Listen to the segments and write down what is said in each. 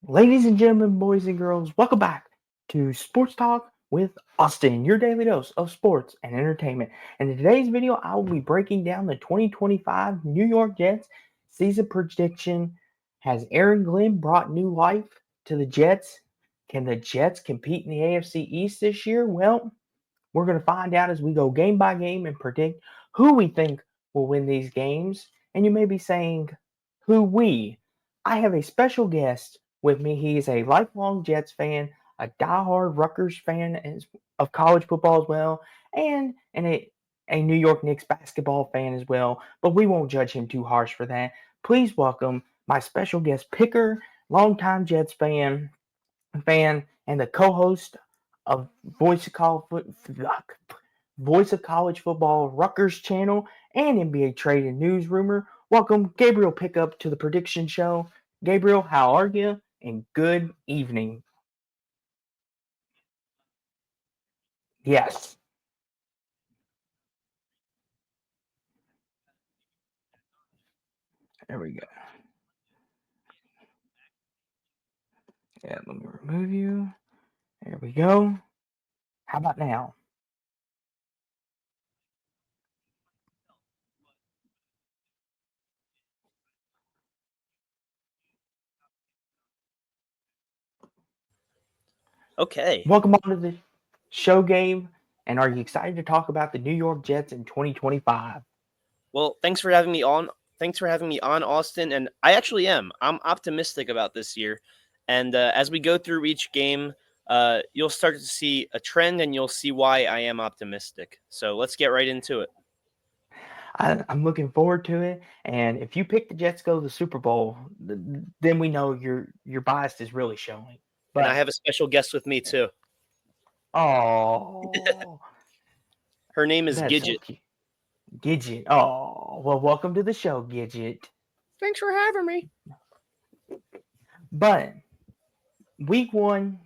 Ladies and gentlemen, boys and girls, welcome back to Sports Talk with Austin, your daily dose of sports and entertainment. And in today's video, I will be breaking down the 2025 New York Jets season prediction. Has Aaron Glenn brought new life to the Jets? Can the Jets compete in the AFC East this year? Well, we're going to find out as we go game by game and predict who we think will win these games. And you may be saying, who we? I have a special guest with me. He is a lifelong Jets fan, a diehard Rutgers fan of college football as well, and a New York Knicks basketball fan as well. But we won't judge him too harsh for that. Please welcome my special guest picker, longtime Jets fan and the co-host of Voice of College, Voice of College Football Rutgers channel and NBA trade and news rumor. Welcome, Gabriel Pickup, to the prediction show. Gabriel, how are you? And good evening. Yes, there we go. Yeah, let me remove you. There we go. How about now? Okay. Welcome on to the show, Gabe. And are you excited to talk about the New York Jets in 2025? Well, thanks for having me on. Thanks for having me on, Austin. And I actually am. I'm optimistic about this year. And as we go through each game, you'll start to see a trend and you'll see why I am optimistic. So let's get right into it. I'm looking forward to it. And if you pick the Jets to go to the Super Bowl, then we know your bias is really showing. And I But have a special guest with me, too. oh, Her name is that's so Gidget. cute, Gidget. Oh, well, welcome to the show, Gidget. Thanks for having me. But week one,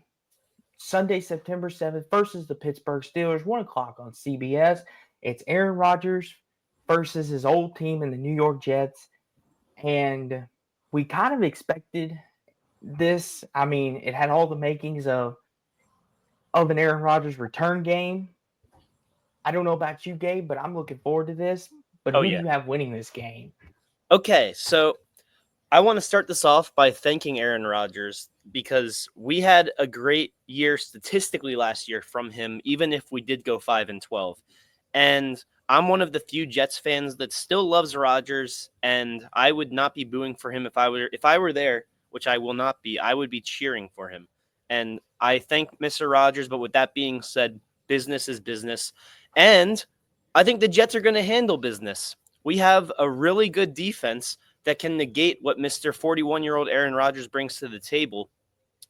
Sunday, September 7th, versus the Pittsburgh Steelers, 1 o'clock on CBS. It's Aaron Rodgers versus his old team in the New York Jets. And we kind of expected this. I mean, it had all the makings of an Aaron Rodgers return game. I don't know about you, Gabe, but I'm looking forward to this. But Oh, who do yeah. you have winning this game? Okay. So I want to start this off by thanking Aaron Rodgers because we had a great year statistically last year from him, even if we did go 5-12. And I'm one of the few Jets fans that still loves Rodgers, and I would not be booing for him if I were there, which I will not be. I would be cheering for him. And I thank Mr. Rodgers, but with that being said, business is business. And I think the Jets are going to handle business. We have a really good defense that can negate what Mr. 41-year-old Aaron Rodgers brings to the table.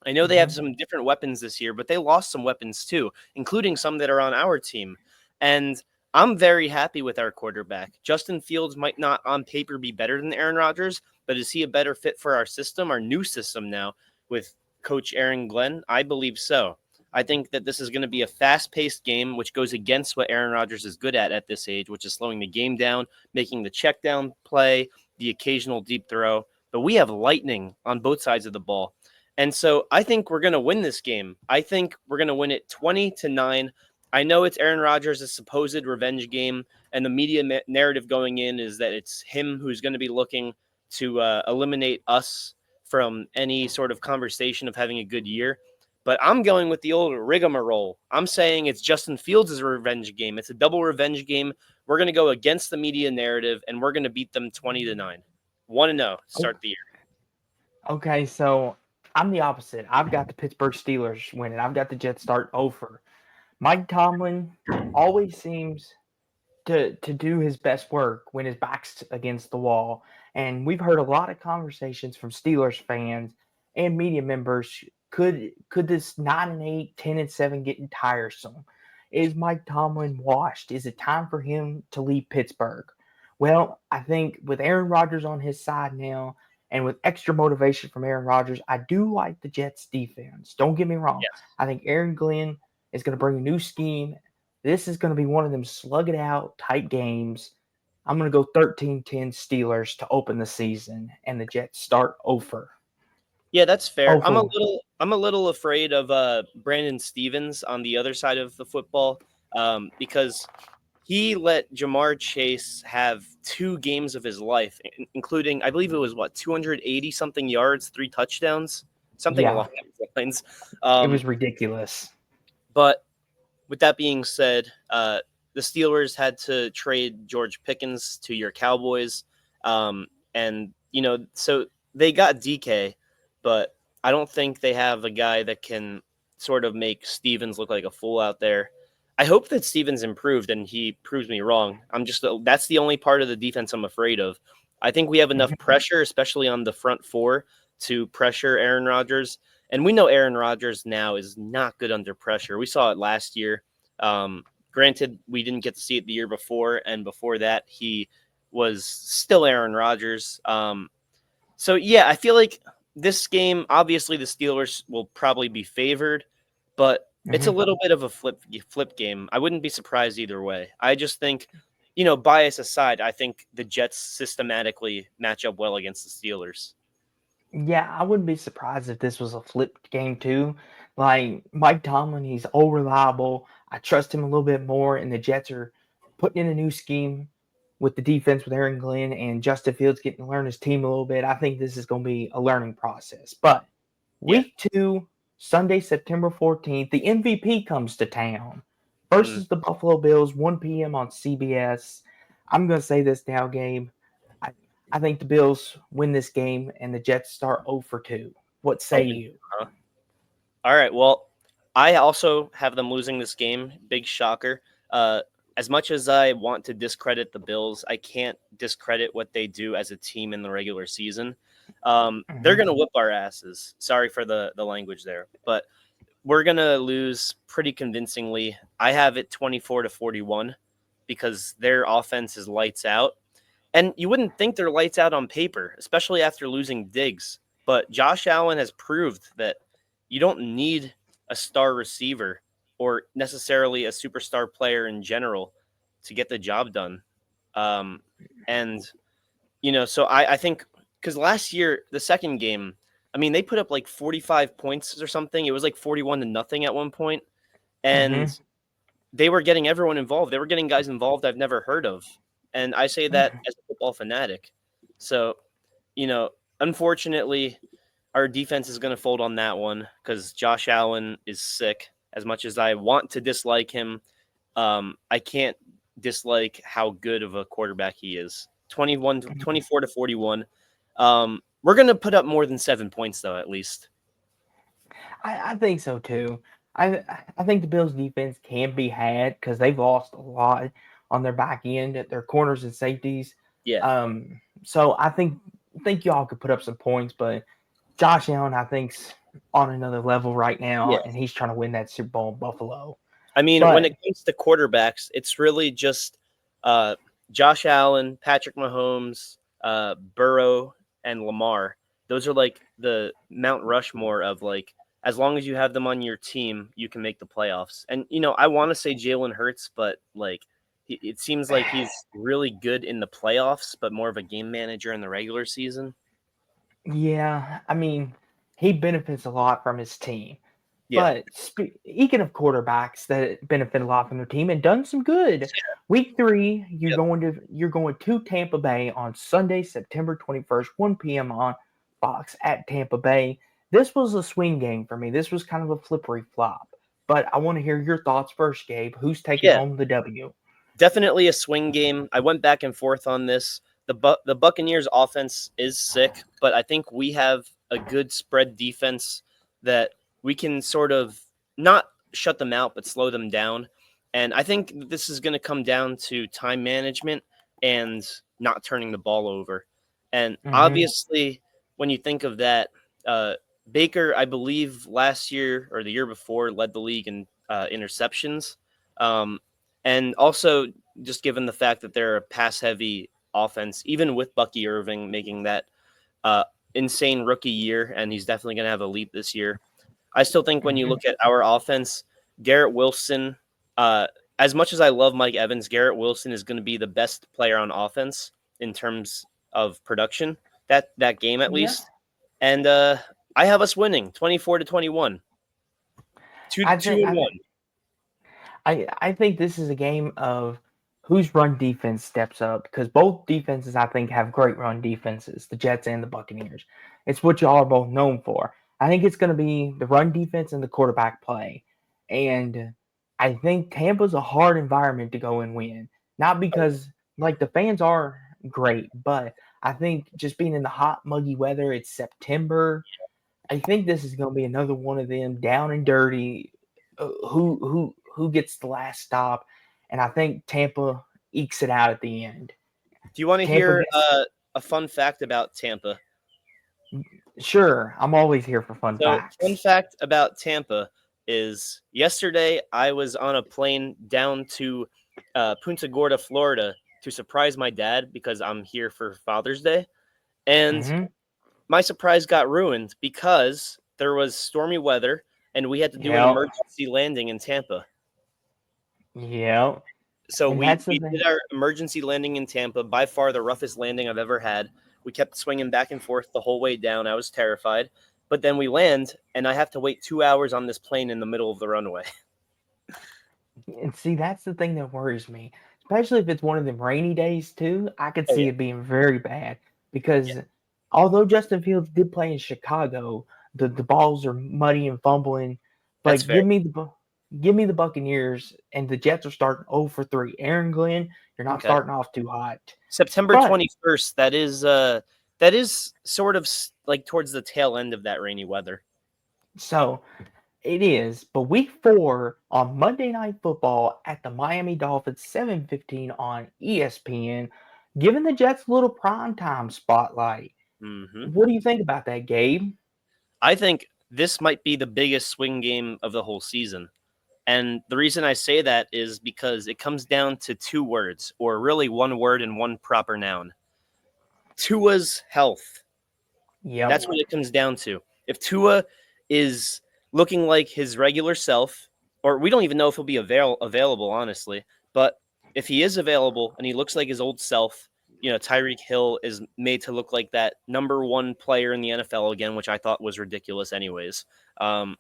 I know they have Mm-hmm. some different weapons this year, but they lost some weapons too, including some that are on our team. And I'm very happy with our quarterback. Justin Fields might not on paper be better than Aaron Rodgers, but is he a better fit for our system, our new system now with Coach Aaron Glenn? I believe so. I think that this is going to be a fast-paced game, which goes against what Aaron Rodgers is good at this age, which is slowing the game down, making the check down play, the occasional deep throw. But we have lightning on both sides of the ball. And so I think we're going to win this game. I think we're going to win it 20-9. I know it's Aaron Rodgers' supposed revenge game, and the media narrative going in is that it's him who's going to be looking to eliminate us from any sort of conversation of having a good year. But I'm going with the old rigmarole. I'm saying it's Justin Fields' revenge game. It's a double revenge game. We're going to go against the media narrative, and we're going to beat them 20-9. 1-0 start the year. Okay, so I'm the opposite. I've got the Pittsburgh Steelers winning. I've got the Jets start over. Mike Tomlin always seems to do his best work when his back's against the wall. And we've heard a lot of conversations from Steelers fans and media members. Could this 9-8, 10-7 getting tiresome? Is Mike Tomlin washed? Is it time for him to leave Pittsburgh? Well, I think with Aaron Rodgers on his side now, and with extra motivation from Aaron Rodgers, I do like the Jets defense. Don't get me wrong. Yes. I think Aaron Glenn is going to bring a new scheme. This is going to be one of them slug it out type games. I'm going to go 13-10 Steelers to open the season, and the Jets start over. Yeah, that's fair. Hopefully, I'm a little afraid of Brandon Stevens on the other side of the football, because he let Jamar Chase have 2 games of his life, including, I believe it was 280 something yards, 3 touchdowns, something yeah, along those lines. it Um, was ridiculous. but with that being said, the Steelers had to trade George Pickens to your Cowboys, and so they got DK, but I don't think they have a guy that can sort of make Stevens look like a fool out there. I hope that Stevens improved and he proves me wrong. That's the only part of the defense I'm afraid of. I think we have enough Mhm. pressure, especially on the front four, to pressure Aaron Rodgers. And we know Aaron Rodgers now is not good under pressure. We saw it last year. Granted, we didn't get to see it the year before, and before that, he was still Aaron Rodgers. So yeah, I feel like this game, obviously, the Steelers will probably be favored, but it's a Mhm. little bit of a flip game. I wouldn't be surprised either way. I just think, bias aside, I think the Jets systematically match up well against the Steelers. Yeah, I wouldn't be surprised if this was a flipped game too. Like Mike Tomlin, he's all reliable. I trust him a little bit more, and the Jets are putting in a new scheme with the defense with Aaron Glenn and Justin Fields getting to learn his team a little bit. I think this is going to be a learning process. But Yeah. week 2, Sunday, September 14th, the MVP comes to town Mm. versus the Buffalo Bills, 1 p.m. on CBS. I'm going to say this now, Gabe. I, I think the Bills win this game and the Jets start 0 for 2. What say Open. you? Huh? All right. Well, I also have them losing this game. Big shocker. Uh, as much as I want to discredit the Bills, I can't discredit what they do as a team in the regular season. They're Mm-hmm. going to whip our asses. Sorry for the language there, but we're going to lose pretty convincingly. I have it 24-41 because their offense is lights out. And you wouldn't think they're lights out on paper, especially after losing Diggs. But Josh Allen has proved that you don't need a star receiver or necessarily a superstar player in general to get the job done. Um, and, so I think because last year, the second game, I mean, they put up like 45 points or something. It was like 41-0 at one point. And Mm-hmm. they were getting everyone involved. They were getting guys involved I've never heard of. And I say that as a football fanatic. So, you know, unfortunately, our defense is going to fold on that one because Josh Allen is sick. As much as I want to dislike him, I can't dislike how good of a quarterback he is. 24-41. We're going to put up more than 7 points, though, at least. I think so too. I I think the Bills defense can be had because they've lost a lot on their back end at their corners and safeties. Yeah. So I think y'all could put up some points, but Josh Allen I think's on another level right now, Yeah. and he's trying to win that Super Bowl in Buffalo. I mean, when But it comes to quarterbacks, it's really just uh, Josh Allen, Patrick Mahomes, Burrow, and Lamar. Those are like the Mount Rushmore of like, as long as you have them on your team, you can make the playoffs. And I want to say Jalen Hurts, but like, it seems like he's really good in the playoffs, but more of a game manager in the regular season. yeah, I mean, he benefits a lot from his team. Yeah. But speaking of quarterbacks that benefit a lot from their team and done some good, week 3 Yep. you're going to Tampa Bay on Sunday, September 21st, 1 p.m. on Fox at Tampa Bay. This was a swing game for me. This was kind of a flippery flop. But I want to hear your thoughts first, Gabe. Who's taking Yeah. home the W? Definitely a swing game. I went back and forth on this. The Buccaneers offense is sick, but I think we have a good spread defense that we can sort of not shut them out but slow them down. And I think this is going to come down to time management and not turning the ball over. And Mm-hmm. obviously, when you think of that, uh, Baker, I believe last year or the year before, led the league in interceptions. Um, and also, just given the fact that they're a pass heavy offense, even with Bucky Irving making that uh, insane rookie year, and he's definitely going to have a leap this year. I still think when you Mm-hmm. look at our offense, Garrett Wilson, uh, as much as I love Mike Evans, Garrett Wilson is going to be the best player on offense in terms of production that game at Yeah. least. And I have us winning 24-21. Two, I two think and I, one. I think this is a game of whose run defense steps up because both defenses I think have great run defenses, the Jets and the Buccaneers. It's what y'all are both known for. I think it's going to be the run defense and the quarterback play, and I think Tampa's a hard environment to go and win. Not because like the fans are great, but I think just being in the hot, muggy weather, it's September. I think this is going to be another one of them down and dirty. Who gets the last stop? And I think Tampa ekes it out at the end. Do you want to Tampa hear gets a fun fact about Tampa? sure. I'm always here for fun So, fun facts. fact about Tampa is yesterday I was on a plane down to Punta Gorda, Florida, to surprise my dad because I'm here for Father's Day, and Mm-hmm. my surprise got ruined because there was stormy weather and we had to do an Yep. emergency landing in Tampa. Yep. So And we that's the we did thing. our emergency landing in Tampa, by far the roughest landing I've ever had. We kept swinging back and forth the whole way down. I was terrified. But then we land, and I have to wait 2 hours on this plane in the middle of the runway. And see, that's the thing that worries me, especially if it's one of them rainy days too. I could Oh, yeah. see it being very bad Yeah, because although Justin Fields did play in Chicago, the balls are muddy and fumbling. that's But fair. give me the Buccaneers and the Jets are starting 0 for 3. Aaron Glenn, you're not Okay. starting off too hot. September But 21st, that is sort of like towards the tail end of that rainy weather. so it is. But week 4 on Monday Night Football at the Miami Dolphins, 7:15 on ESPN, giving the Jets a little primetime spotlight. Hmm. What do you think about that, Gabe? I think this might be the biggest swing game of the whole season. And the reason I say that is because it comes down to two words, or really one word and one proper noun. Tua's health. Yep. That's what it comes down to. If Tua is looking like his regular self, or we don't even know if he'll be available, honestly, but if he is available and he looks like his old self, Tyreek Hill is made to look like that number one player in the NFL again, which I thought was ridiculous, anyways. Um,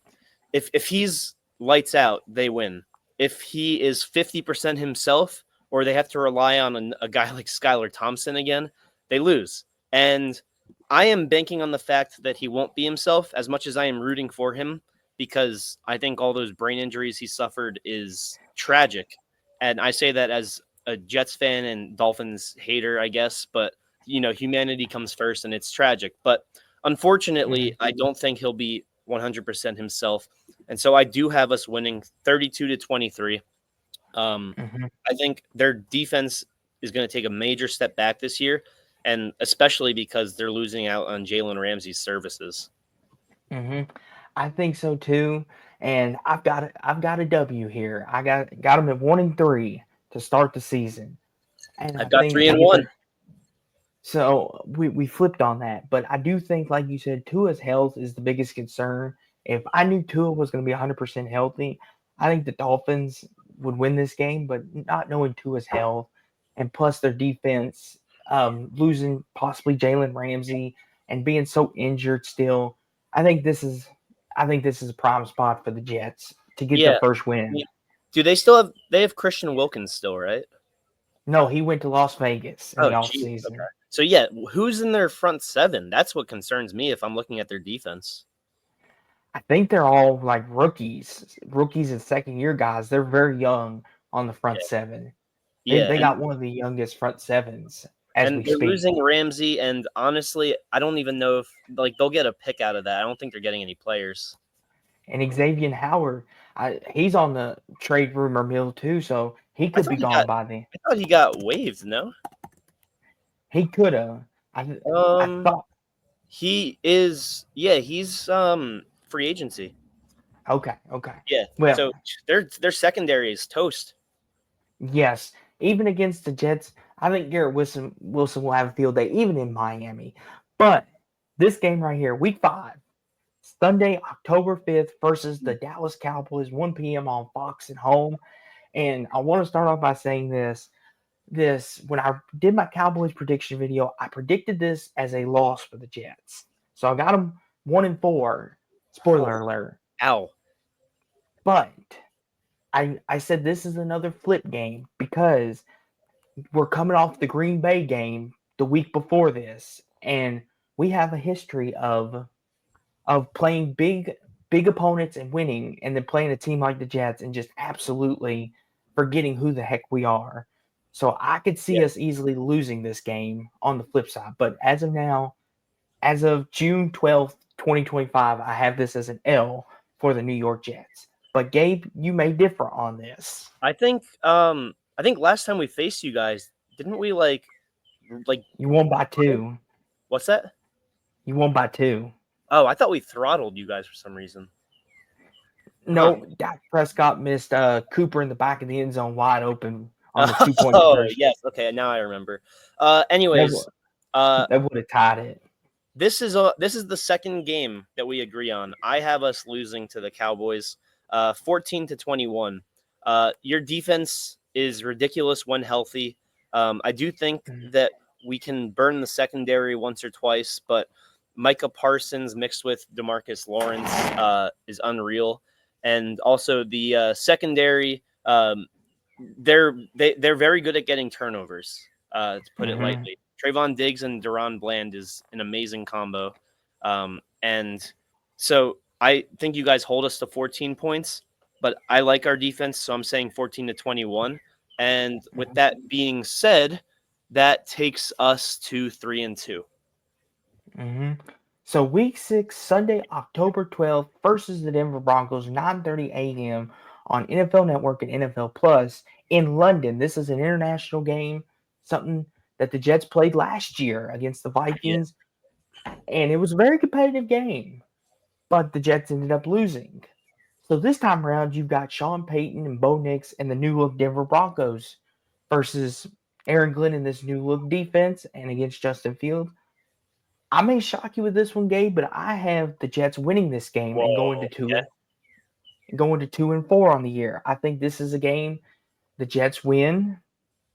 if he's lights out, they win. If he is 50% himself, or they have to rely on a guy like Skylar Thompson again, they lose. And I am banking on the fact that he won't be himself as much as I am rooting for him because I think all those brain injuries he suffered is tragic. And I say that as a Jets fan and Dolphins hater, I guess, but humanity comes first and it's tragic. But unfortunately, Mm-hmm. I don't think he'll be 100% himself. And so I do have us winning 32-23. Mm-hmm. I think their defense is going to take a major step back this year, and especially because they're losing out on Jalen Ramsey's services. Mm-hmm. I think so too. And I've got a W here. I got them at 1-3 to start the season. And I I've got think, three and like you one. said, so we flipped on that, but I do think, like you said, Tua's health is the biggest concern. If I knew Tua was going to be 100% healthy, I think the Dolphins would win this game. But not knowing Tua's health, and plus their defense, losing possibly Jalen Ramsey and being so injured still, I think this is a prime spot for the Jets to get their Yeah. first win. Do they still have Christian Wilkins still, right? No, he went to Las Vegas in the Oh, geez. Okay. offseason. So yeah, who's in their front seven? That's what concerns me if I'm looking at their defense. I think they're all like rookies and second year guys. They're very young on the front Yeah. seven. Yeah, They and got one of the youngest front sevens as we they're speak. losing Ramsey, and honestly, I don't even know if they'll get a pick out of that. I don't think they're getting any players. And Xavier Howard, he's on the trade rumor mill too, so he I could thought be he gone got by then. I thought he got waived. No, He could have. I um, thought he is. Yeah, he's free agency. okay. Yeah, Well, so their secondary is toast. yes, even against the Jets, I think Garrett Wilson will have a field day, even in Miami. But this game right here, week 5, Sunday, October 5th versus the Dallas Cowboys, 1 p.m. on Fox and Home. And I want to start off by saying this when I did my Cowboys prediction video, I predicted this as a loss for the Jets. So I got them 1-4. Oh, Spoiler alert. ow. But I said this is another flip game because we're coming off the Green Bay game the week before this, and we have a history of playing big opponents and winning, and then playing a team like the Jets and just absolutely forgetting who the heck we are. So I could Yeah. see us easily losing this game on the flip side. But as of now, as of June 12th, 2025, I have this as an L for the New York Jets. But Gabe, you may differ on this. I think last time we faced you guys, didn't we like You won by two. what's that? You won by two. Oh, I thought we throttled you guys for some reason. Huh. No, Dak Prescott missed Cooper in the back of the end zone wide open on the 2 point Oh, conversion. yes. Okay, now I remember. That Anyways, would uh that would have tied it. this is the second game that we agree on. I have us losing to the Cowboys 14-21. Your defense is ridiculous when healthy. I do think Mhm. that we can burn the secondary once or twice, but Micah Parsons mixed with Demarcus Lawrence is unreal. And also the secondary, they're very good at getting turnovers, to put it Mhm. lightly. Trayvon Diggs and Deron Bland is an amazing combo. And so I think you guys hold us to 14 points, but I like our defense, so I'm saying 14-21. And with Mhm. that being said, that takes us to 3-2. Mhm. So week 6, Sunday, October 12th versus the Denver Broncos, 9:30 a.m. on NFL Network and NFL Plus in London. This is an international game, something that the Jets played last year against the Yeah. Vikings, and it was a very competitive game, but the Jets ended up losing. So this time around, you've got Sean Payton and Bo Nix and the new look Denver Broncos versus Aaron Glenn in this new look defense and against Justin Fields. I may shock you with this one, Gabe, but I have the Jets winning this game and going to Whoa. two Okay. and going to 2-4 on the year. I think this is a game the Jets win.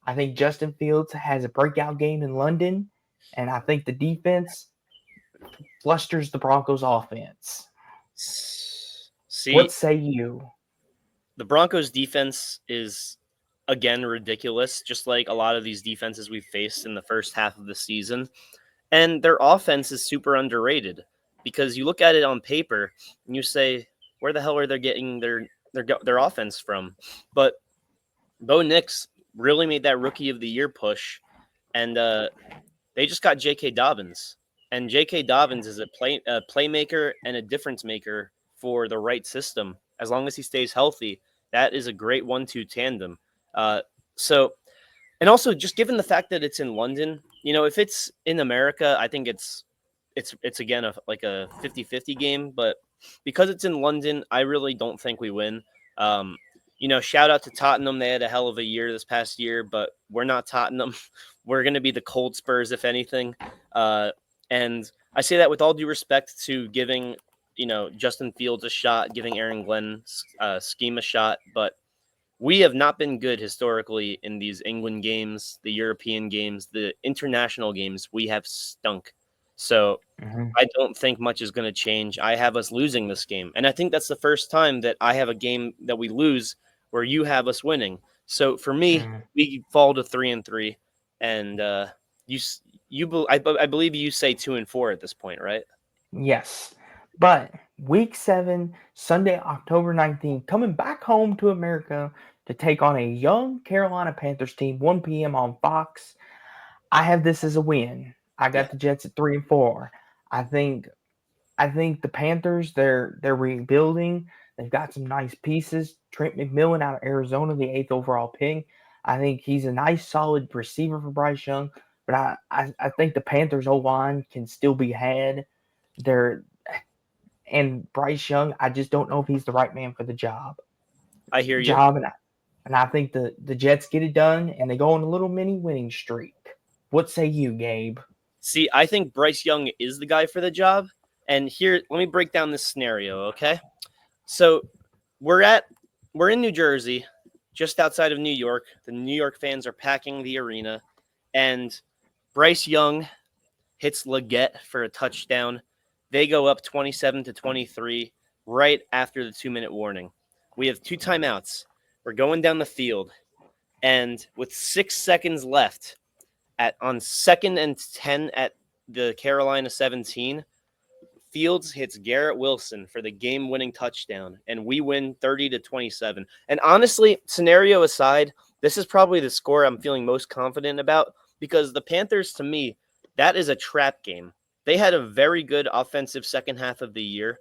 I think Justin Fields has a breakout game in London, and I think the defense flusters the Broncos offense. What See, say you? the Broncos defense is again ridiculous, just like a lot of these defenses we've faced in the first half of the season. And their offense is super underrated because you look at it on paper and you say, where the hell are they getting their offense from? But Bo Nix really made that rookie of the year push, and they just got J.K. Dobbins, and J.K. Dobbins is a playmaker and a difference maker for the right system. As long as he stays healthy, that is a great 1-2 tandem. So and also just given the fact that it's in London, if it's in America, I think it's again like a 50-50 game, but because it's in London, I really don't think we win. Um, shout out to Tottenham. They had a hell of a year this past year, but we're not Tottenham. We're going to be the cold Spurs, if anything. And I say that with all due respect to giving, Justin Fields a shot, giving Aaron Glenn's scheme a shot, but we have not been good historically in these England games, the European games, the international games. We have stunk. So Mhm, I don't think much is going to change. I have us losing this game. And I think that's the first time that I have a game that we lose where you have us winning. So for me, mhm. we fall to 3-3. And you, I believe you say 2-4 at this point, right? Yes. But week 7, Sunday, October 19th, coming back home to America to take on a young Carolina Panthers team, 1 p.m. on Fox. I have this as a win. I Yeah, got the Jets at 3-4. I think I think the Panthers they're rebuilding. They've got some nice pieces. Trent McMillan out of Arizona, the eighth overall pick. I think he's a nice, solid receiver for Bryce Young. But I think the Panthers O line can still be had. They're and Bryce Young, I just don't know if he's the right man for the job. I hear you. And I think the Jets get it done and they go on a little mini winning streak. What say you, Gabe? See, I think Bryce Young is the guy for the job. And here, let me break down this scenario, okay? So we're at we're in New Jersey, just outside of New York. The New York fans are packing the arena, and Bryce Young hits Leggett for a touchdown. They go up 27-23 right after the 2-minute warning. We have 2 timeouts. We're going down the field, and with 6 seconds left on 2nd and 10 at the Carolina 17, Fields hits Garrett Wilson for the game-winning touchdown, and we win 30-27. And honestly, scenario aside, this is probably the score I'm feeling most confident about because the Panthers, to me, that is a trap game. They had a very good offensive second half of the year,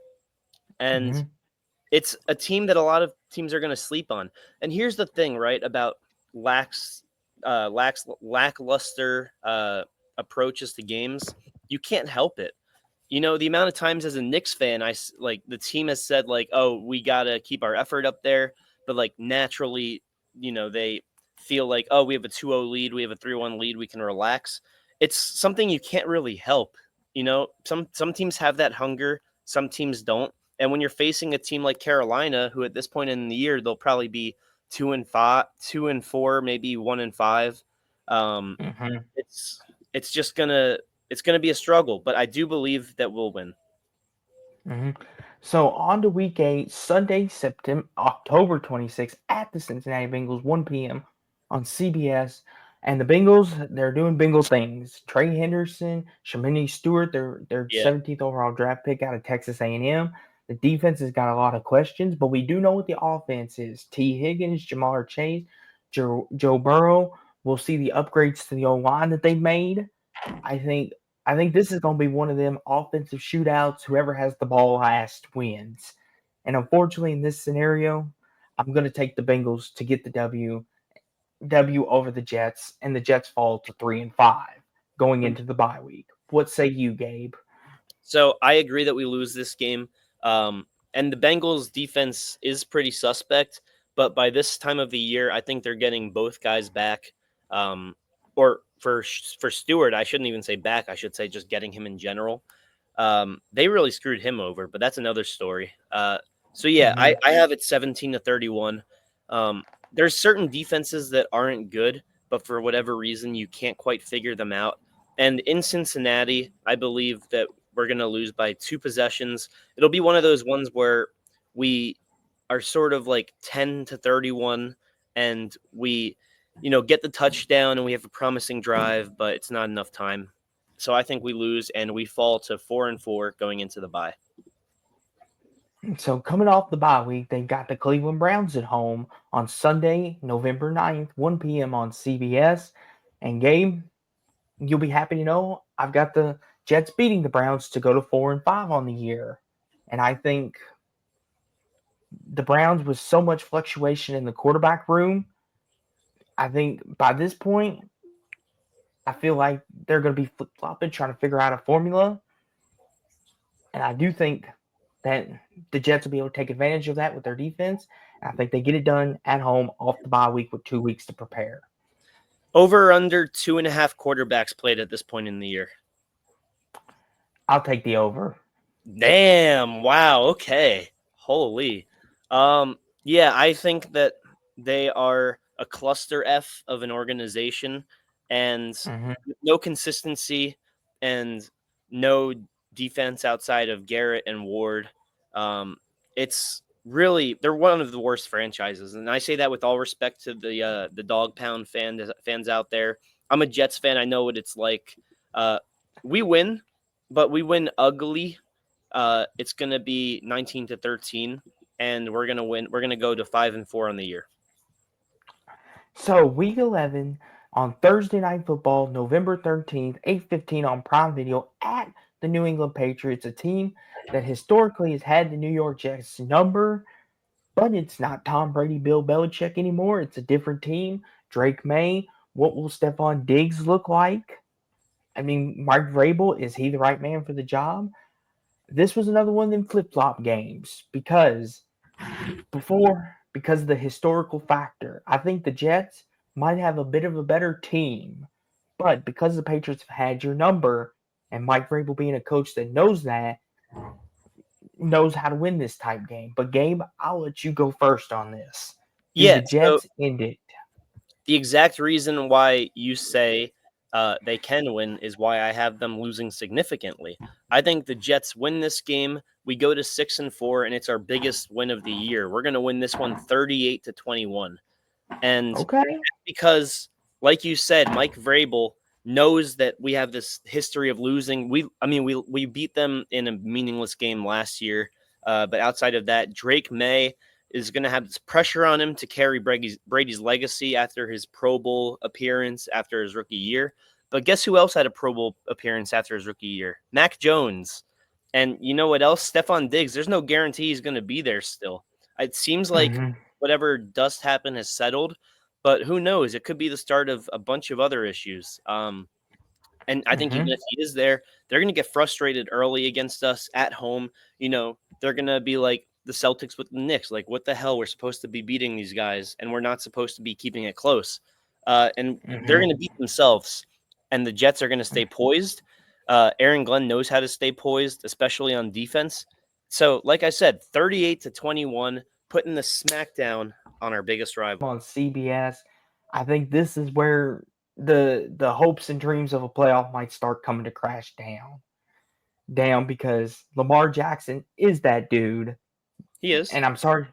and Mm-hmm. it's a team that a lot of teams are going to sleep on. And here's the thing, right, about lackluster approaches to games. You can't help it. The amount of times as a Knicks fan, like the team has said like, "Oh, we gotta keep our effort up there," but like naturally, they feel like, "Oh, we have a 2-0 lead, we have a 3-1 lead, we can relax." It's something you can't really help. Some teams have that hunger, some teams don't. And when you're facing a team like Carolina, who at this point in the year they'll probably be 2-5, 2-4, maybe 1-5. Um, Mm-hmm. it's just gonna be a struggle, but I do believe that we'll win. Hmm. So on to week 8, Sunday, October 26th at the Cincinnati Bengals, 1 p.m. on CBS. And the Bengals, they're doing Bengal things. Trey Henderson, Shamini Stewart, their Yeah. 17th overall draft pick out of Texas A&M. The defense has got a lot of questions, but we do know what the offense is. T. Higgins, Jamar Chase, Joe Burrow. We'll see the upgrades to the O-line that they've made. I think I think this is going to be one of them offensive shootouts. Whoever has the ball last wins. And unfortunately, in this scenario, I'm going to take the Bengals to get the W over the Jets, and the Jets fall to 3-5 going into the bye week. What say you, Gabe? So I agree that we lose this game. And the Bengals defense is pretty suspect, but by this time of the year, I think they're getting both guys back. Or for Stewart, I shouldn't even say back. I should say just getting him in general. They really screwed him over, but that's another story. So yeah, Mm-hmm. I have it 17-31. There's certain defenses that aren't good, but for whatever reason, you can't quite figure them out. And in Cincinnati, I believe that we're going to lose by 2 possessions. It'll be one of those ones where we are sort of like 10-31 and we get the touchdown and we have a promising drive, but it's not enough time. So I think we lose and we fall to 4-4 going into the bye. So coming off the bye week, they've got the Cleveland Browns at home on Sunday, November 9th, 1 p.m. on CBS. And Gabe, you'll be happy to know I've got the Jets beating the Browns to go to 4-5 on the year. And I think the Browns, with so much fluctuation in the quarterback room, I think by this point, I feel like they're going to be flip flopping, trying to figure out a formula. And I do think that the Jets will be able to take advantage of that with their defense. And I think they get it done at home off the bye week with 2 weeks to prepare. Over or under 2.5 quarterbacks played at this point in the year. I'll take the over. Damn! Wow. Okay. Holy. Yeah, I think that they are a cluster F of an organization, and Mm-hmm. no consistency and no defense outside of Garrett and Ward. Um, it's really they're one of the worst franchises, and I say that with all respect to the Dog Pound fans out there. I'm a Jets fan. I know what it's like. Uh, we win, but we win ugly. It's going to be 19-13, and we're going to win. We're going to go to 5-4 on the year. So week 11 on Thursday Night Football, November 13th, 8:15 on Prime Video at the New England Patriots, a team that historically has had the New York Jets number, but it's not Tom Brady, Bill Belichick anymore. It's a different team. Drake May. What will Stephon Diggs look like? I mean, Mike Vrabel, is he the right man for the job? This was another one of them flip flop games because of the historical factor. I think the Jets might have a bit of a better team, but because the Patriots have had your number, and Mike Vrabel being a coach that knows how to win this type game. But Gabe, I'll let you go first on this. Do Yeah. the So Jets end it? the exact reason why you say they can win is why I have them losing significantly. I think the Jets win this game. We go to 6-4, and it's our biggest win of the year. We're going to win this one 38-21. And Okay. because, like you said, Mike Vrabel knows that we have this history of losing. We beat them in a meaningless game last year, but outside of that, Drake May is going to have this pressure on him to carry Brady's legacy after his Pro Bowl appearance after his rookie year. But guess who else had a Pro Bowl appearance after his rookie year? Mac Jones. And you know what else? Stephon Diggs. There's no guarantee he's going to be there still. It seems like Hmm. whatever dust happened has settled, but who knows? It could be the start of a bunch of other issues. And I think even Hmm. if he is there, they're going to get frustrated early against us at home. They're going to be like the Celtics with the Knicks. Like, what the hell? We're supposed to be beating these guys, and we're not supposed to be keeping it close. And they're going to Hmm. beat themselves, and the Jets are going to stay poised. Aaron Glenn knows how to stay poised, especially on defense. So, like I said, 38-21, putting the smackdown on our biggest rival. On CBS, I think this is where the hopes and dreams of a playoff might start coming to crash down because Lamar Jackson is that dude. He is. And I'm sorry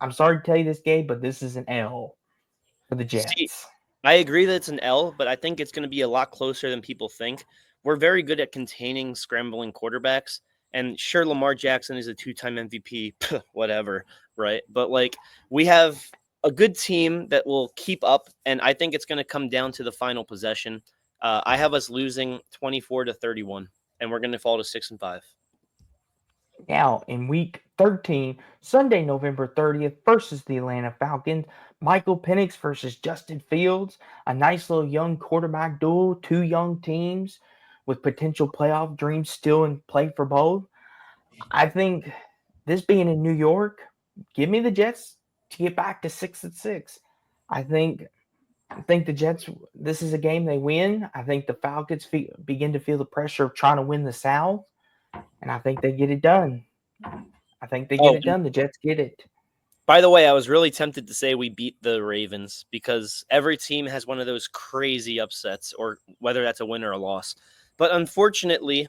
to tell you this, Gabe, but this is an L for the See, Jets. I agree that it's an L, but I think it's going to be a lot closer than people think. We're very good at containing scrambling quarterbacks. And sure, Lamar Jackson is a two-time MVP, whatever, right? But like we have a good team that will keep up, and I think it's going to come down to the final possession. I have us losing 24-31, and we're going to fall to 6-5. Now, in week 13, Sunday, November 30th, versus the Atlanta Falcons, Michael Penix versus Justin Fields, a nice little young quarterback duel, two young teams with potential playoff dreams still in play for both. I think this being in New York, give me the Jets to get back to 6-6. I think I think the Jets. This is a game they win. I think the Falcons begin to feel the pressure of trying to win the South, and I think they get it done. I think they get Oh, it done. The Jets get it. by the way, I was really tempted to say we beat the Ravens because every team has one of those crazy upsets, or whether that's a win or a loss. But unfortunately,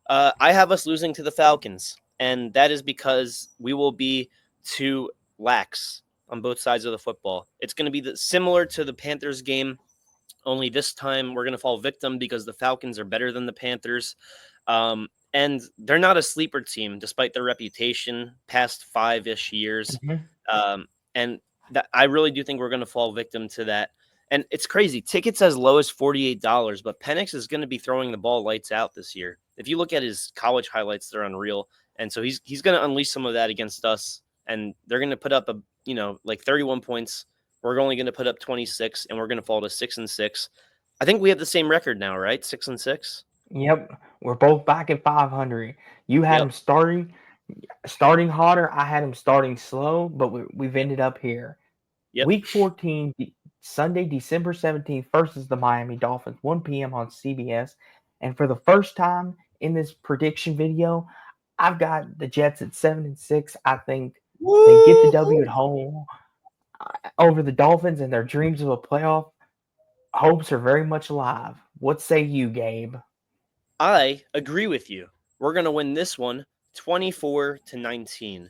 I have us losing to the Falcons, and that is because we will be too lax on both sides of the football. It's going to be similar to the Panthers game, only this time we're going to fall victim because the Falcons are better than the Panthers. And they're not a sleeper team, despite their reputation past 5-ish years. Mhm. And that I really do think we're going to fall victim to that. And it's crazy. Tickets as low as $48, but Penix is going to be throwing the ball lights out this year. If you look at his college highlights, they're unreal. And so he's going to unleash some of that against us. And they're going to put up like 31 points. We're only going to put up 26, and we're going to fall to 6-6. I think we have the same record now, right? 6-6. Yep, we're both back at 500. You had Yep. them starting hotter. I had them starting slow, but we've Yep. ended up here. Yep. Week 14, Sunday, December 17th versus the Miami Dolphins, 1 p.m. on CBS. And for the first time in this prediction video, I've got the Jets at 7-6. I think they get the W Woo! at home over the Dolphins, and their dreams of a playoff hopes are very much alive. What say you, Gabe? I agree with you. We're going to win this one 24-19.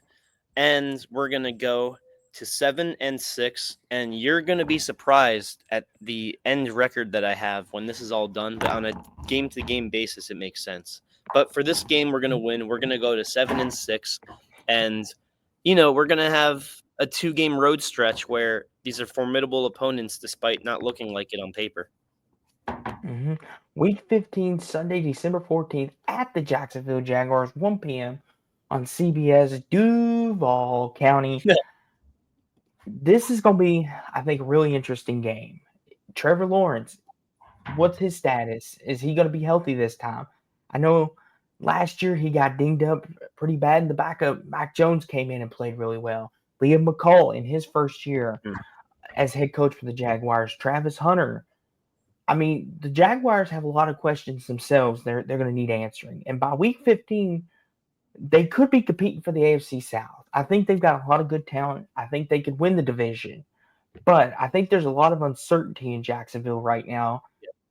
And we're going to go to 7-6. And you're going to be surprised at the end record that I have when this is all done. But on a game to game basis, it makes sense. But for this game, we're going to win. We're going to go to 7-6. And, we're going to have a 2-game road stretch where these are formidable opponents despite not looking like it on paper. Hmm. Week 15, Sunday, December 14th, at the Jacksonville Jaguars, 1 p.m. on CBS, Duval County. This is going to be, I think, a really interesting game. Trevor Lawrence, what's his status? Is he going to be healthy this time? I know last year he got dinged up pretty bad, and the backup Mac Jones came in and played really well. Liam McCall in his first year Mm. as head coach for the Jaguars. Travis Hunter. I mean, the Jaguars have a lot of questions themselves. They're going to need answering. And by week 15, they could be competing for the AFC South. I think they've got a lot of good talent. I think they could win the division. But I think there's a lot of uncertainty in Jacksonville right now.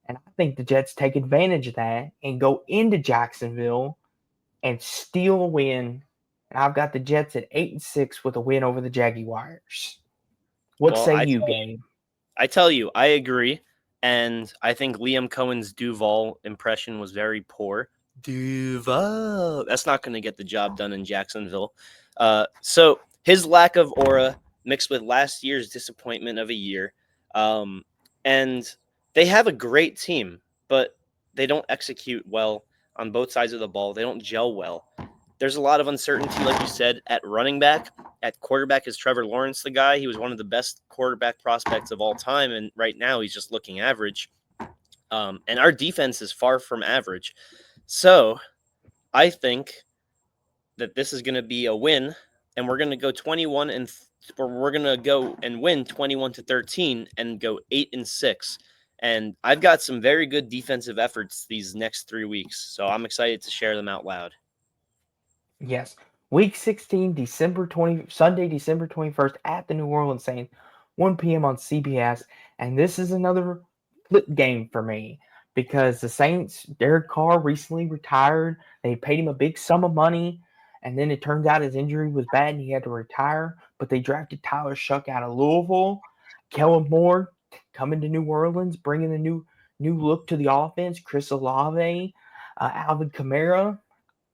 And I think the Jets take advantage of that and go into Jacksonville and steal a win. And I've got the Jets at 8-6 with a win over the Jaguars. What Well, say you, Gabe? I tell you, I agree. And I think Liam Cohen's Duval impression was very poor. Duval. That's not going to get the job done in Jacksonville. So his lack of aura mixed with last year's disappointment of a year. Um, and they have a great team, but they don't execute well on both sides of the ball. They don't gel well. There's a lot of uncertainty, like you said, at running back. At quarterback is Trevor Lawrence the guy. He was one of the best quarterback prospects of all time, and right now he's just looking average. And our defense is far from average. So I think that this is going to be a win, and we're going to go 21 and or we're going to go and win 21-13 and go 8-6. And I've got some very good defensive efforts these next 3 weeks, so I'm excited to share them out loud. Yes. Week 16, Sunday, December 21st at the New Orleans Saints, 1 p.m. on CBS. And this is another flip game for me because the Saints, Derek Carr recently retired. They paid him a big sum of money. And then it turns out his injury was bad and he had to retire. But they drafted Tyler Shuck out of Louisville. Kellen Moore coming to New Orleans, bringing a new look to the offense. Chris Olave, Alvin Kamara.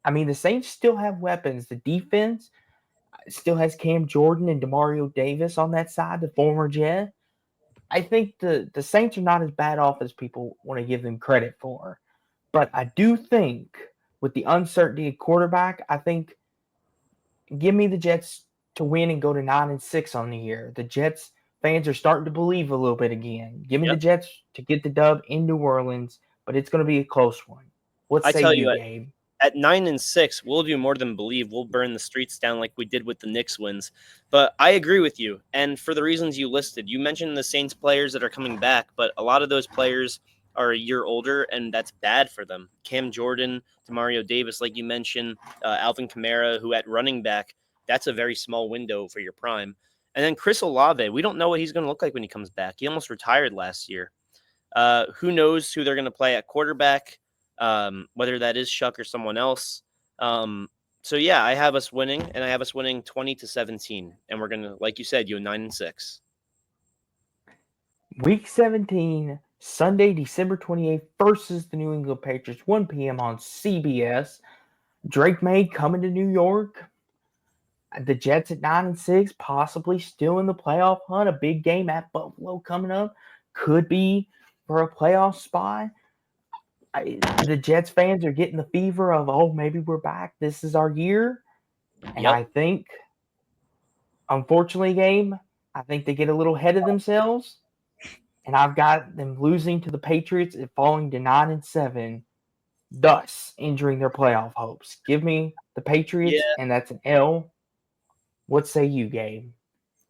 I mean, the Saints still have weapons. The defense still has Cam Jordan and Demario Davis on that side, the former Jet. I think the Saints are not as bad off as people want to give them credit for. But I do think with the uncertainty of quarterback, I think give me the Jets to win and go to 9-6 on the year. The Jets fans are starting to believe a little bit again. Give me the Yep. Jets to get the dub in New Orleans, but it's going to be a close one. What I say tell you, you, Gabe? at 9-6, we'll do more than believe. We'll burn the streets down like we did with the Knicks wins. But I agree with you. And for the reasons you listed, you mentioned the Saints players that are coming back, but a lot of those players are a year older, and that's bad for them. Cam Jordan, Demario Davis, like you mentioned, Alvin Kamara, who at running back, that's a very small window for your prime. And then Chris Olave, we don't know what he's going to look like when he comes back. He almost retired last year. Who knows who they're going to play at quarterback, whether that is Shuck or someone else. So yeah, I have us winning, and I have us winning 20-17, and we're gonna, like you said, 9-6. Week 17, Sunday, December 28th versus the New England Patriots, 1 p.m. on CBS. Drake May coming to New York. The Jets at 9-6, possibly still in the playoff hunt. A big game at Buffalo coming up. Could be for a playoff spot. The Jets fans are getting the fever of, oh, maybe we're back. This is our year. And Yep. I think, unfortunately, Gabe, I think they get a little ahead of themselves. And I've got them losing to the Patriots and falling to 9-7, thus injuring their playoff hopes. Give me the Yeah. Patriots, and that's an L. What say you, Gabe?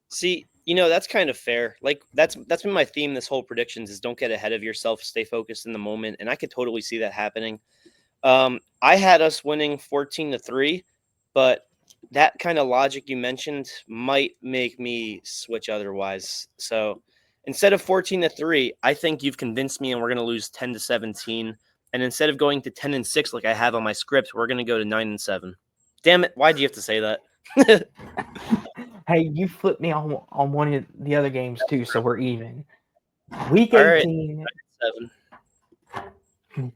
See, that's kind of fair. Like that's been my theme this whole predictions is don't get ahead of yourself, stay focused in the moment, and I could totally see that happening. I had us winning 14-3, but that kind of logic you mentioned might make me switch otherwise. So instead of 14-3, I think you've convinced me and we're going to lose 10-17. And instead of going to 10-6 like I have on my script, we're going to go to 9-7. Damn it. Why'd you have to say that? Hey, you flipped me on one of the other games too, so we're even. Week All right. 18, 7.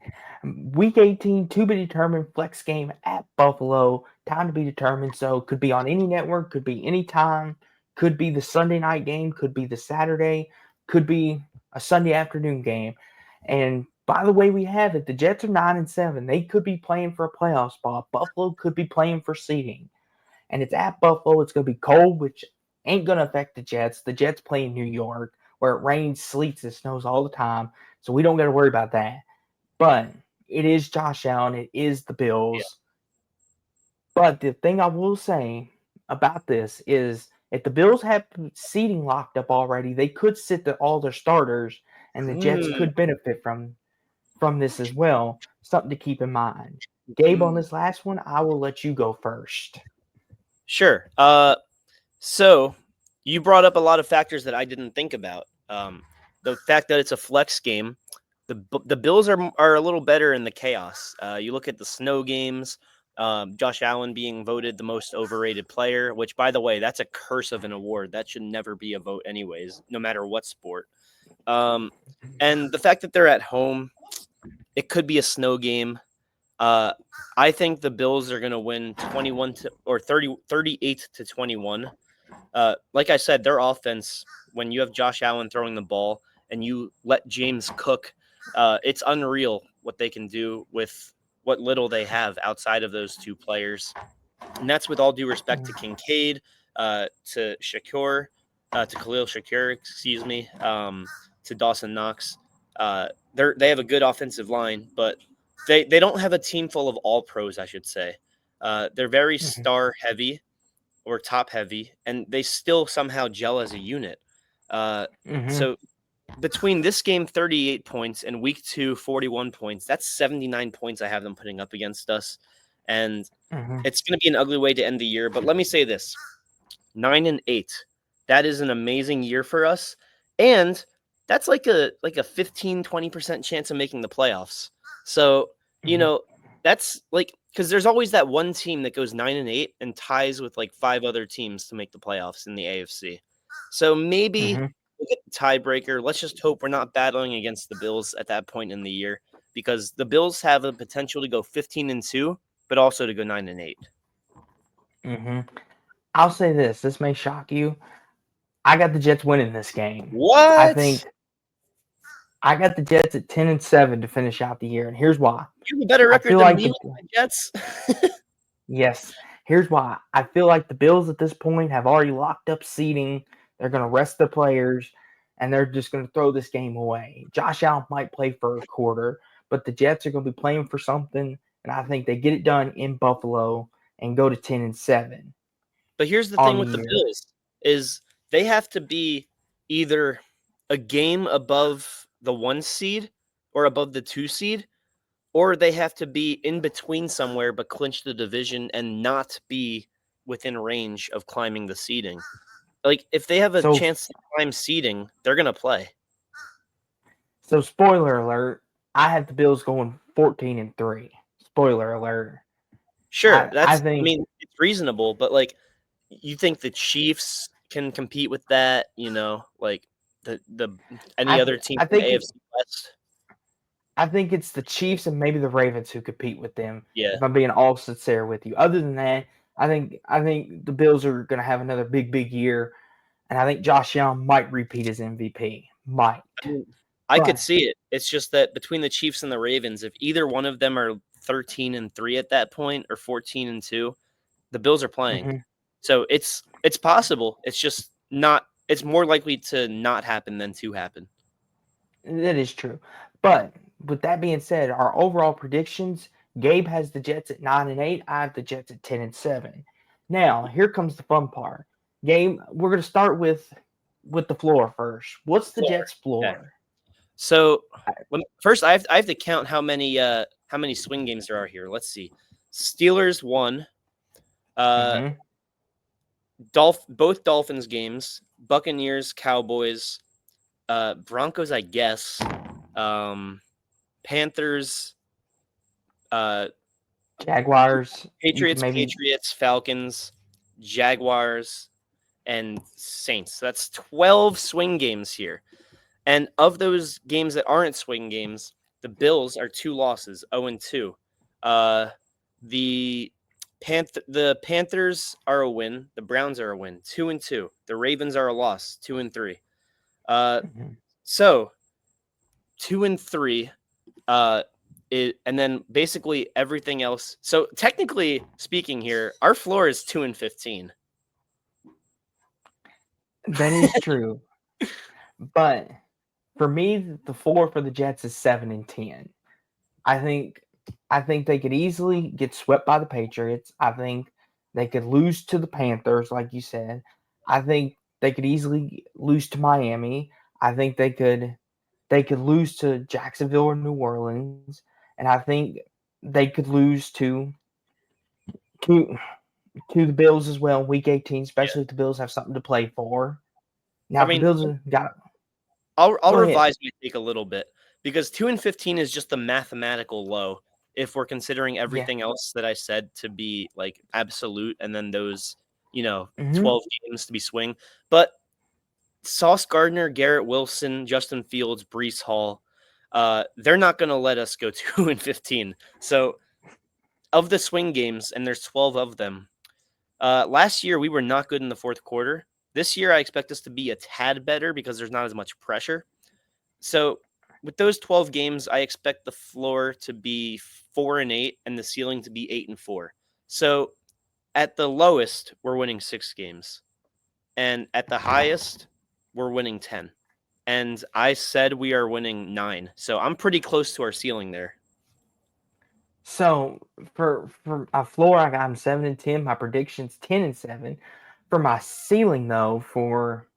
Week 18, to be determined flex game at Buffalo. Time to be determined. So could be on any network, could be any time, could be the Sunday night game, could be the Saturday, could be a Sunday afternoon game. And by the way we have it, the Jets are 9-7. They could be playing for a playoff spot. Buffalo could be playing for seeding. And it's at Buffalo. It's going to be cold, which ain't going to affect the Jets. The Jets play in New York, where it rains, sleets, and snows all the time. So we don't got to worry about that. But it is Josh Allen. It is the Yeah. Bills. But the thing I will say about this is if the Bills have seating locked up already, they could sit all their starters, and the Jets Mm, could benefit from this as well. Something to keep in mind. Gabe, on mm. this last one, I will let you go first. Sure. So you brought up a lot of factors that I didn't think about. The fact that it's a flex game, the Bills are a little better in the chaos. You look at the snow games. Josh Allen being voted the most overrated player, which, by the way, that's a curse of an award. That should never be a vote, anyways, no matter what sport. And the fact that they're at home, it could be a snow game. I think the Bills are going to win 21 to or 38 to 21. Like I said, their offense, when you have Josh Allen throwing the ball and you let James cook, it's unreal what they can do with what little they have outside of those two players. And that's with all due respect to Kincaid, to Shakur, to Khalil Shakur, excuse me, to Dawson Knox. They have a good offensive line, but they don't have a team full of all pros, I should say. They're very star heavy or top heavy, and they still somehow gel as a unit. So between this game, 38 points, and week 2, 41 points, that's 79 points I have them putting up against us. And it's going to be an ugly way to end the year. But let me say this, 9-8, that is an amazing year for us. And that's like a 15, 20% chance of making the playoffs. So, that's like, because there's always that one team that goes 9-8 and ties with like 5 other teams to make the playoffs in the AFC. So maybe we'll get the tiebreaker. Let's just hope we're not battling against the Bills at that point in the year, because the Bills have the potential to go 15-2, but also to go 9-8. I'll say this. This may shock you. I got the Jets winning this game. What? I think I got the Jets at 10-7 to finish out the year, and here's why. You have a better record than me with the Jets. Yes. Here's why. I feel like the Bills at this point have already locked up seeding. They're going to rest their players, and they're just going to throw this game away. Josh Allen might play for a quarter, but the Jets are going to be playing for something, and I think they get it done in Buffalo and go to 10-7. But here's the thing with the Bills is they have to be either a game above the 1 seed or above the 2 seed, or they have to be in between somewhere but clinch the division and not be within range of climbing the seeding. Like, if they have a chance to climb seeding, they're going to play. So, spoiler alert, I have the Bills going 14-3. Spoiler alert. Sure, I mean, it's reasonable, but like, you think the Chiefs can compete with that? Like any other team in the AFC West? I think it's the Chiefs and maybe the Ravens who compete with them. Yeah. If I'm being all sincere with you. Other than that, I think the Bills are going to have another big year, and I think Josh Allen might repeat as MVP. Might. I could see it. It's just that between the Chiefs and the Ravens, if either one of them are 13-3 at that point or 14-2, the Bills are playing. So it's possible. It's just not. It's more likely to not happen than to happen. That is true. But with that being said, our overall predictions: Gabe has the Jets at 9-8. I have the Jets at 10-7. Now here comes the fun part. Gabe, we're going to start with the floor first. What's the Jets' floor? Okay. So first, I have to count how many swing games there are here. Let's see. Steelers 1. Both Dolphins games, Buccaneers, Cowboys, Broncos, I guess, Panthers, Jaguars, Patriots, Falcons, Jaguars, and Saints. So that's 12 swing games here. And of those games that aren't swing games, the Bills are 2 losses, 0-2. The Panthers are a win. The Browns are a win, 2-2. The Ravens are a loss, 2-3. So 2-3. And then basically everything else. So technically speaking, here our floor is 2-15. That is true, but for me, the floor for the Jets is 7-10. I think they could easily get swept by the Patriots. I think they could lose to the Panthers, like you said. I think they could easily lose to Miami. I think they could lose to Jacksonville or New Orleans, and I think they could lose to the Bills as well, Week 18, especially if the Bills have something to play for. Now, the Bills have got. I'll revise my take a little bit. because 2-15 is just the mathematical low if we're considering Yeah. everything else that I said to be like absolute, and then those, Hmm. 12 games to be swing. But Sauce Gardner, Garrett Wilson, Justin Fields, Brees Hall, they're not going to let us go 2-15. So of the swing games, and there's 12 of them. Last year we were not good in the fourth quarter. This year I expect us to be a tad better because there's not as much pressure. So with those 12 games, I expect the floor to be 4-8 and the ceiling to be 8-4. So at the lowest, we're winning 6 games, and at the highest, we're winning 10. And I said we are winning 9, so I'm pretty close to our ceiling there. So for my floor, I'm 7-10. My predictions 10-7. For my ceiling though, for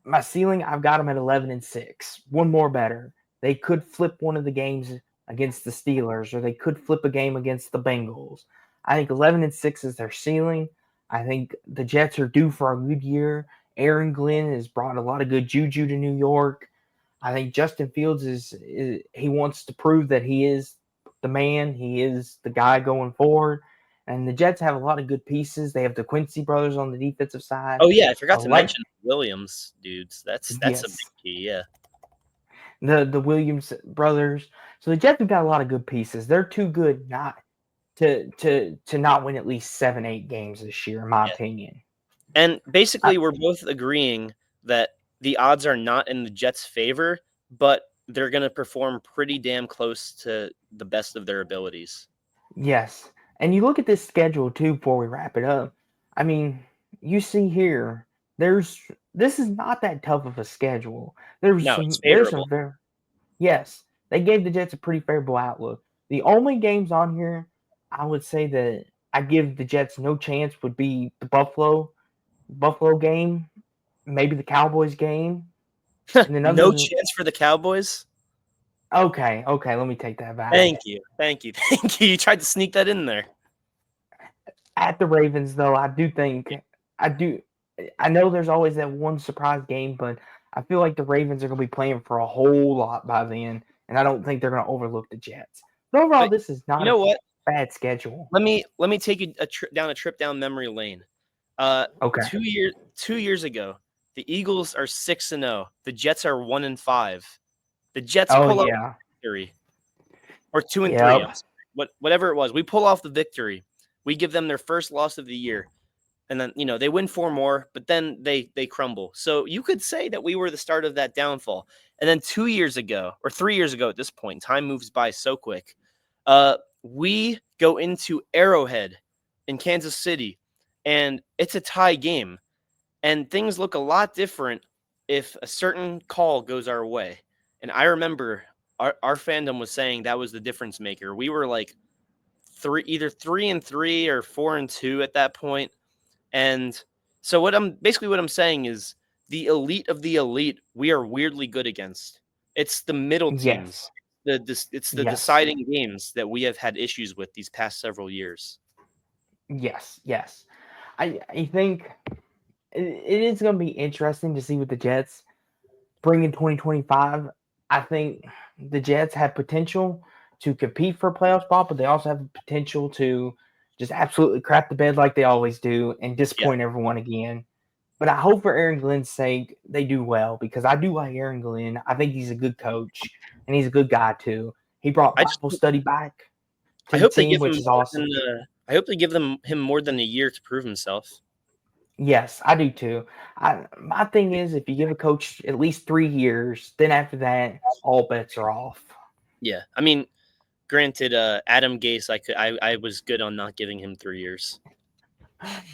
my ceiling, I've got them at 11-6. One more better. They could flip one of the games against the Steelers, or they could flip a game against the Bengals. I think 11-6 is their ceiling. I think the Jets are due for a good year. Aaron Glenn has brought a lot of good juju to New York. I think Justin Fields is he wants to prove that he is the man. He is the guy going forward. And the Jets have a lot of good pieces. They have the Quincy brothers on the defensive side. Oh yeah, I I forgot to like mention Williams dudes. That's a big yes, key. Yeah. the Williams brothers. So the Jets have got a lot of good pieces. They're too good not to not win at least 7-8 games this year, in my Yeah. opinion. And I, basically, we're both agreeing that the odds are not in the Jets' favor, but they're going to perform pretty damn close to the best of their abilities. yes, and you look at this schedule too before we wrap it up. I mean, you see here, there's this is not that tough of a schedule. No, it's There's favorable. some very yes, they gave the Jets a pretty favorable outlook. The only games on here I would say that I give the Jets no chance would be the Buffalo game, maybe the Cowboys game, and then other No than chance for the Cowboys. okay, let me take that Thank back. you, thank you, thank you. You tried to sneak that in there. At the Ravens, though, I do think I do. I know there's always that one surprise game, but I feel like the Ravens are going to be playing for a whole lot by then, and I don't think they're going to overlook the Jets. But overall, But this is you not a know what? bad schedule. Let me take you a trip down memory lane. Uh, Okay. 2 years ago, the Eagles are 6-0. The Jets are 1-5. The Jets Oh pull out yeah. victory, or 2-3. Yep. I'm sorry. Whatever it was, we pull off the victory. We give them their first loss of the year, and then they win 4 more, but then they crumble. So you could say that we were the start of that downfall. And then 2 years ago, or 3 years ago at this point, time moves by so quick. We go into Arrowhead in Kansas City, and it's a tie game, and things look a lot different if a certain call goes our way. And I remember our fandom was saying that was the difference maker. We were like either 3-3 or 4-2 at that point. And so what I'm saying is the elite of the elite we are weirdly good against. It's the middle Yes. teams. It's the Yes. deciding games that we have had issues with these past several years. Yes. Yes. I think it is going to be interesting to see what the Jets bring in 2025. I think the Jets have potential to compete for a playoff spot, but they also have the potential to just absolutely crap the bed like they always do and Yeah. disappoint everyone again. But I hope for Aaron Glenn's sake they do well because I do like Aaron Glenn. I think he's a good coach and he's a good guy too. He brought I just Bible study back I to the hope they team, give him which is more than awesome. I hope they give him more than a year to prove himself. Yes, I do too. My thing is, if you give a coach at least 3 years, then after that, all bets are off. Yeah. I mean, granted, Adam Gase, I was good on not giving him 3 years.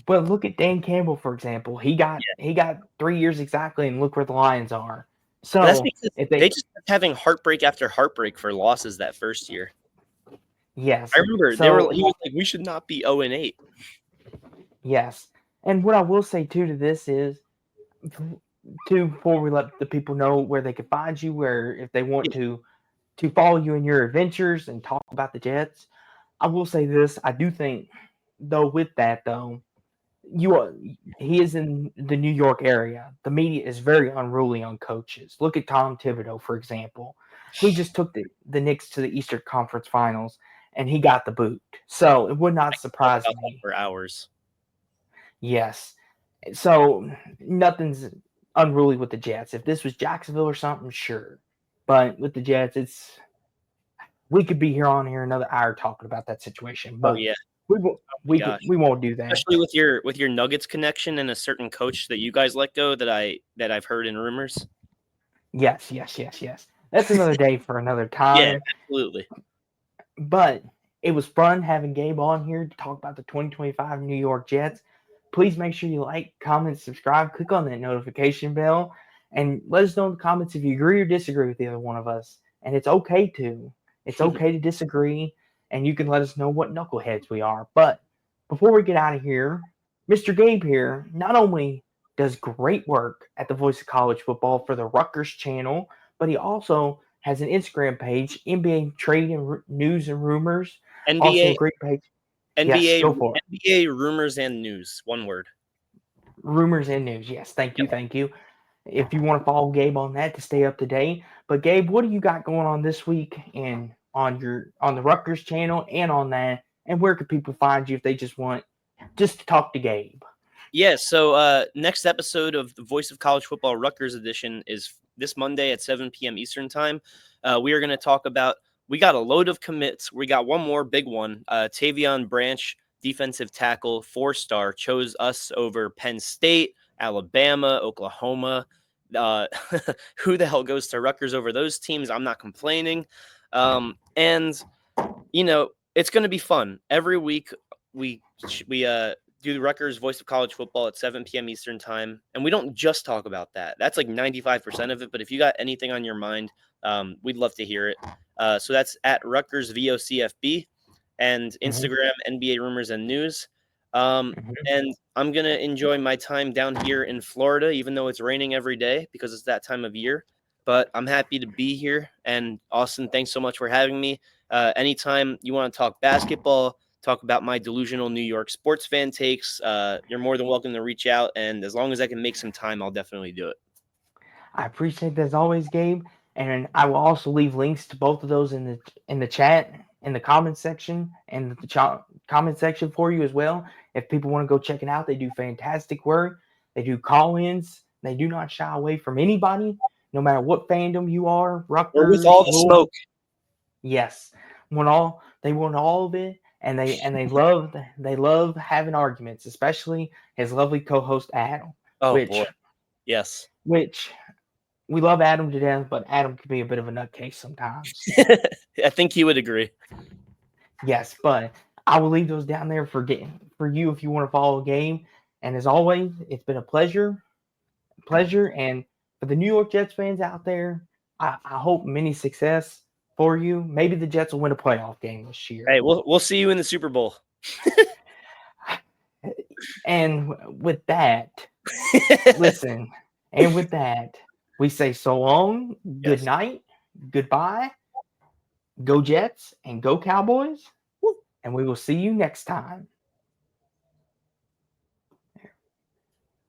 But look at Dan Campbell, for example. He got 3 years exactly, and look where the Lions are. But that's So because if they they just kept having heartbreak after heartbreak for losses that first year. I yes, remember so he was like, we should not be 0-8. yes, and what I will say too to this is, before we let the people know where they can find you, where if they want Yeah. to follow you in your adventures and talk about the Jets, I will say this: I do think, though, with that though, you are he is in the New York area. The media is very unruly on coaches. Look at Tom Thibodeau, for example. We just took the Knicks to the Eastern Conference Finals, and he got the boot. So it would not Talk surprise about that me. for hours. Yes. So nothing's unruly with the Jets. If this was Jacksonville or something, sure. But with the Jets, we could be here on here another hour talking about that situation. Oh But yeah, we won't gosh. we won't do that. Especially with your Nuggets connection and a certain coach that you guys let go that I've heard in rumors. Yes, yes, yes, yes. That's another day for another Yeah, time. absolutely. But it was fun having Gabe on here to talk about the 2025 New York Jets. Please make sure you like, comment, subscribe, click on that notification bell, and let us know in the comments if you agree or disagree with either one of us. And it's okay to. It's okay to disagree, and you can let us know what knuckleheads we are. But before we get out of here, Mr. Gabe here not only does great work at the Voice of College Football for the Rutgers channel, but he also has an Instagram page, NBA Trade and News and Rumors. Also a NBA great page. Yes, NBA go for it. NBA rumors and news. One word. Rumors and News. Yes, thank you, Yep. thank you. If you want to follow Gabe on that to stay up to date. But Gabe, what do you got going on this week and on the Rutgers channel and on that? And where could people find you if they just want just to talk to Gabe? Yeah, so next episode of the Voice of College Football Rutgers edition is this Monday at 7 p.m. Eastern Time. We are going to talk about, we got a load of commits. We got one more big one. Tavion Branch, defensive tackle, 4-star, chose us over Penn State, Alabama, Oklahoma. Who the hell goes to Rutgers over those teams? I'm not complaining. And, you know, it's going to be fun. Every week we do the Rutgers Voice of College Football at 7 p.m. Eastern Time. And we don't just talk about that. That's like 95% of it. But if you got anything on your mind, we'd love to hear it. So that's at Rutgers VOCFB and Instagram NBA Rumors and News. And I'm going to enjoy my time down here in Florida, even though it's raining every day because it's that time of year. But I'm happy to be here. And Austin, thanks so much for having me. Anytime you want to talk basketball, talk about my delusional New York sports fan takes, you're more than welcome to reach out. And as long as I can make some time, I'll definitely do it. I appreciate that as always, Gabe. And I will also leave links to both of those in the chat, in the comment section, and the comment section for you as well. If people want to go check it out, they do fantastic work. They do call-ins. They do not shy away from anybody, no matter what fandom you are. We're with Rutgers, all the Louisville. smoke. Yes, they want all of it, and they love having arguments, especially his lovely co-host Adam, Oh, boy. which Yes. which we love Adam to death, but Adam can be a bit of a nutcase sometimes. I think you would agree. Yes, but I will leave those down there for you if you want to follow a game. And as always, it's been a pleasure. And for the New York Jets fans out there, I hope many success for you. Maybe the Jets will win a playoff game this year. Hey, we'll see you in the Super Bowl. And with that, listen, and with that, we say so long, good Yes. night, goodbye, go Jets, and go Cowboys. And we will see you next time.